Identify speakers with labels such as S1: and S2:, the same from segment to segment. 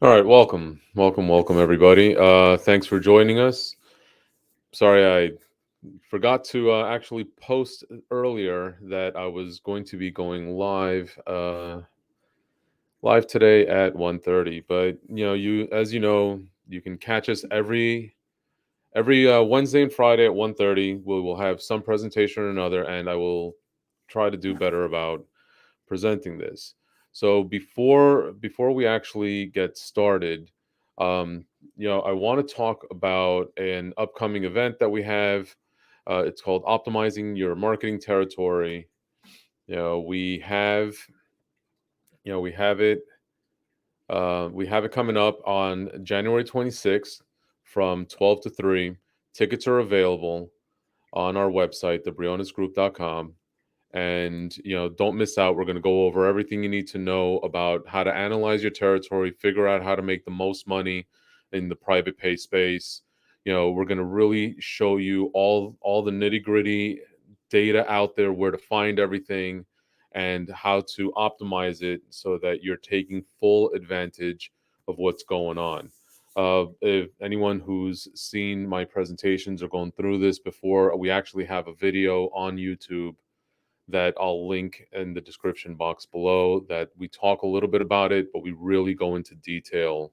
S1: All right, welcome, everybody. Thanks for joining us. Sorry, I forgot to actually post earlier that I was going to be going live today at 1:30. But as you know, you can catch us every Wednesday and Friday at 1:30. We will have some presentation or another, and I will try to do better about presenting this. So before we actually get started, um, I want to talk about an upcoming event that we have. It's called Optimizing Your Marketing Territory. You know, we have we have it coming up on January 26th from 12 to 3. Tickets are available on our website, thebrionesgroup.com. And don't miss out. We're going to go over everything you need to know about how to analyze your territory, figure out how to make the most money in the private pay space. We're going to really show you all the nitty gritty data out there, where to find everything, and how to optimize it so that you're taking full advantage of what's going on. If anyone who's seen my presentations or gone through this before, we actually have a video on YouTube that I'll link in the description box below, that we talk a little bit about it, but we really go into detail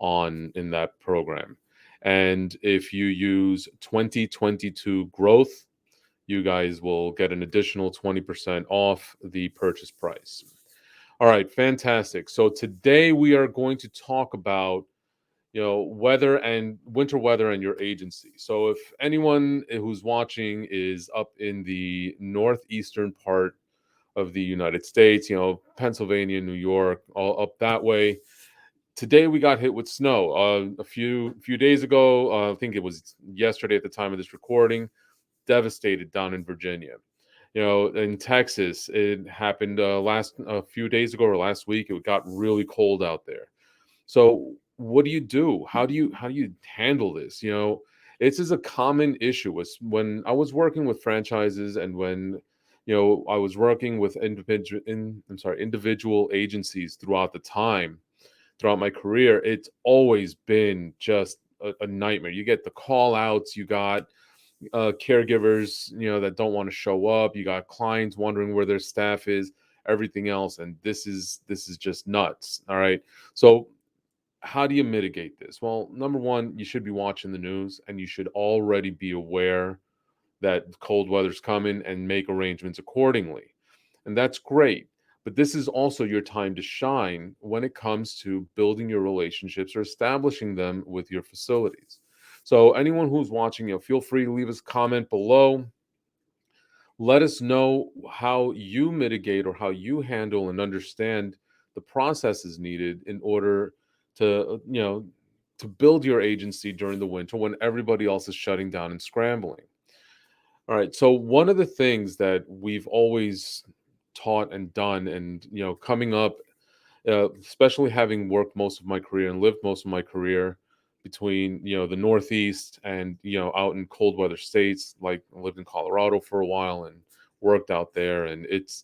S1: on in that program. And if you use 2022 growth, you guys will get an additional 20% off the purchase price. All right, fantastic. So today we are going to talk about weather and winter weather and your agency. So if anyone who's watching is up in the northeastern part of the United States, Pennsylvania, New York, all up that way, today we got hit with snow. A few days ago, I think it was yesterday at the time of this recording, devastated down in Virginia. In Texas, it happened last a few days ago or last week. It got really cold out there. So what do you do? How do you handle this? It's is a common issue. Was when I was working with franchises, and when I was working with individual agencies throughout my career. It's always been just a nightmare. You get the call outs, you got caregivers that don't want to show up, you got clients wondering where their staff is, everything else, and this is just nuts. All right, so how do you mitigate this? Well, number one, you should be watching the news, and you should already be aware that cold weather's coming and make arrangements accordingly. And that's great. But this is also your time to shine when it comes to building your relationships or establishing them with your facilities. So anyone who's watching, feel free to leave us a comment below. Let us know how you mitigate or how you handle and understand the processes needed in order to build your agency during the winter when everybody else is shutting down and scrambling. All right. So one of the things that we've always taught and done, and coming up, especially having worked most of my career and lived most of my career between the Northeast and out in cold weather states, like I lived in Colorado for a while and worked out there, and it's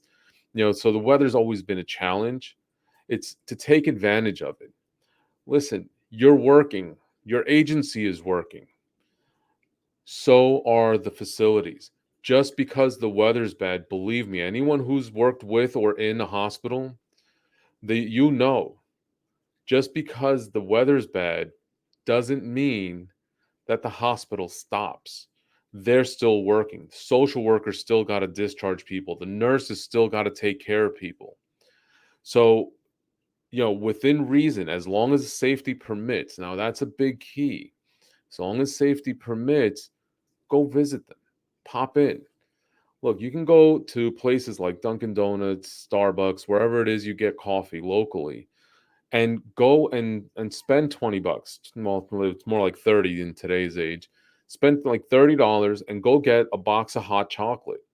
S1: so the weather's always been a challenge. It's to take advantage of it. Listen, you're working, your agency is working, so are the facilities. Just because the weather's bad, believe me, anyone who's worked with or in a hospital, just because the weather's bad doesn't mean that the hospital stops. They're still working. Social workers still got to discharge people. The nurses still got to take care of people. So, within reason, as long as safety permits. Now, that's a big key. As long as safety permits, go visit them. Pop in. Look, you can go to places like Dunkin' Donuts, Starbucks, wherever it is you get coffee locally, and go and spend $20. Well, it's more like 30 in today's age. Spend like $30 and go get a box of hot chocolate.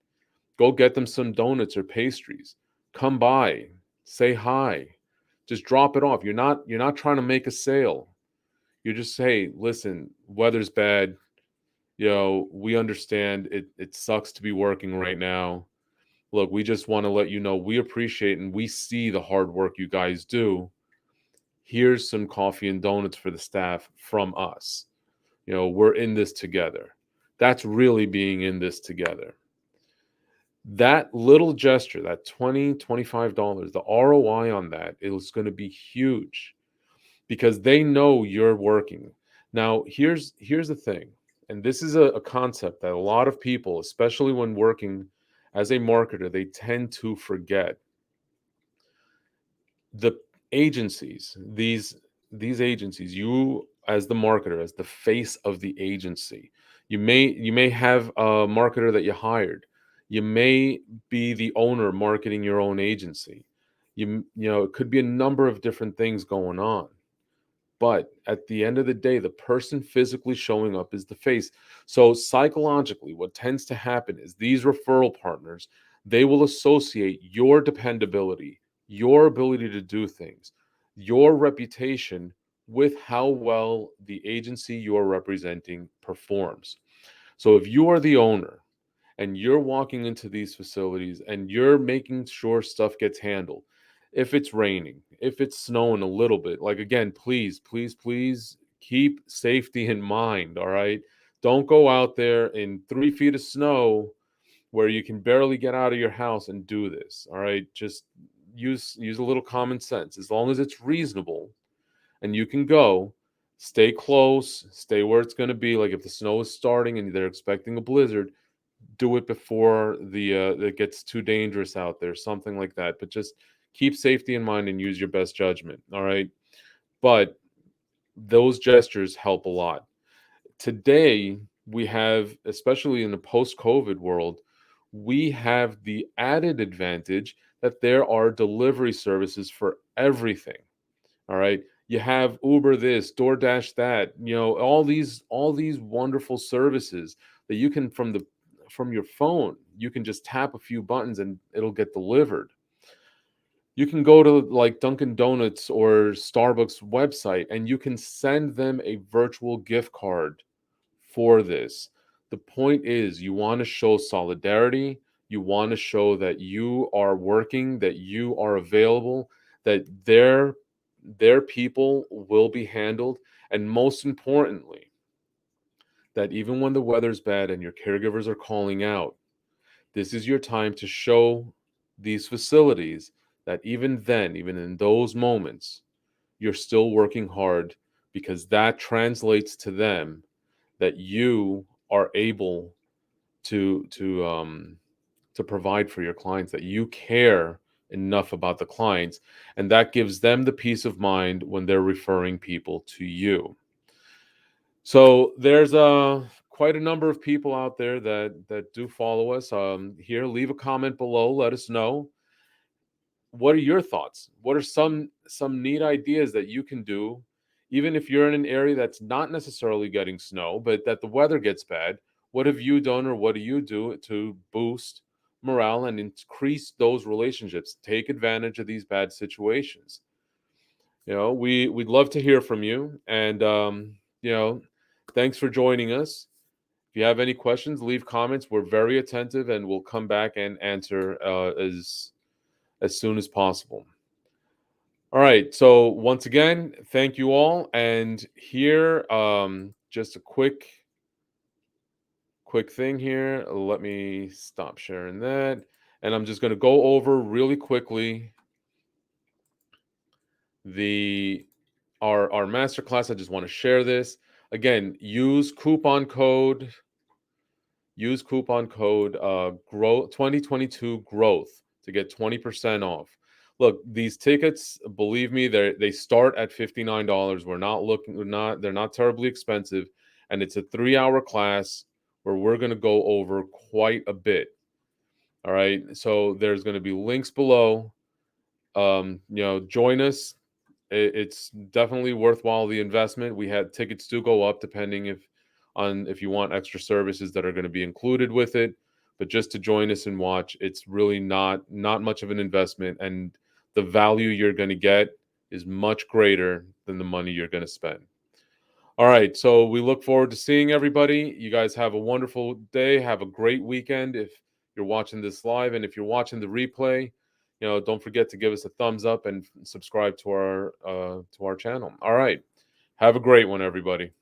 S1: Go get them some donuts or pastries. Come by, say hi. Just drop it off. You're not trying to make a sale. You just say, listen, weather's bad. We understand it sucks to be working right now. Look, we just want to let you know we appreciate and we see the hard work you guys do. Here's some coffee and donuts for the staff from us. We're in this together. That's really being in this together. That little gesture, that $20, $25, the ROI on that is going to be huge because they know you're working. Now, here's the thing, and this is a concept that a lot of people, especially when working as a marketer, they tend to forget. The agencies, these agencies, you as the marketer, as the face of the agency, you may have a marketer that you hired. You may be the owner marketing your own agency. It could be a number of different things going on. But at the end of the day, the person physically showing up is the face. So psychologically, what tends to happen is these referral partners, they will associate your dependability, your ability to do things, your reputation with how well the agency you're representing performs. So if you are the owner and you're walking into these facilities and you're making sure stuff gets handled, if it's raining, if it's snowing a little bit, like, again, please, please, please keep safety in mind. All right, don't go out there in 3 feet of snow where you can barely get out of your house and do this. All right, just use a little common sense. As long as it's reasonable and you can go, stay close, stay where it's going to be. Like, if the snow is starting and they're expecting a blizzard, do it before the it gets too dangerous out there, something like that. But just keep safety in mind and use your best judgment. All right. But those gestures help a lot. Today, we have, especially in the post-COVID world, we have the added advantage that there are delivery services for everything. All right. You have Uber this, DoorDash that, all these wonderful services that you can, from your phone, you can just tap a few buttons and it'll get delivered. You can go to like Dunkin' Donuts or Starbucks website and you can send them a virtual gift card for this. The point is, you want to show solidarity, you want to show that you are working, that you are available, that their people will be handled, and most importantly, that even when the weather's bad and your caregivers are calling out, this is your time to show these facilities that even then, even in those moments, you're still working hard, because that translates to them that you are able to provide for your clients, that you care enough about the clients, and that gives them the peace of mind when they're referring people to you. So there's quite a number of people out there that do follow us. Here, leave a comment below. Let us know, what are your thoughts. What are some neat ideas that you can do, even if you're in an area that's not necessarily getting snow, but that the weather gets bad? What have you done, or what do you do to boost morale and increase those relationships? Take advantage of these bad situations. We'd love to hear from you, and thanks for joining us. If you have any questions, leave comments. We're very attentive, and we'll come back and answer as soon as possible. All right. So once again, thank you all. And here, just a quick thing here. Let me stop sharing that, and I'm just going to go over really quickly the our masterclass. I just want to share this again. Use coupon code grow 2022 growth to get 20% off. Look, these tickets, believe me, they start at $59. They're not terribly expensive, and it's a 3-hour class where we're going to go over quite a bit. All right, so there's going to be links below. Join us. It's definitely worthwhile the investment. We had tickets do go up depending if you want extra services that are going to be included with it. But just to join us and watch, it's really not much of an investment, and the value you're going to get is much greater than the money you're going to spend. All right, so we look forward to seeing everybody. You guys have a wonderful day. Have a great weekend if you're watching this live, and if you're watching the replay, don't forget to give us a thumbs up and subscribe to our channel. All right. Have a great one, everybody.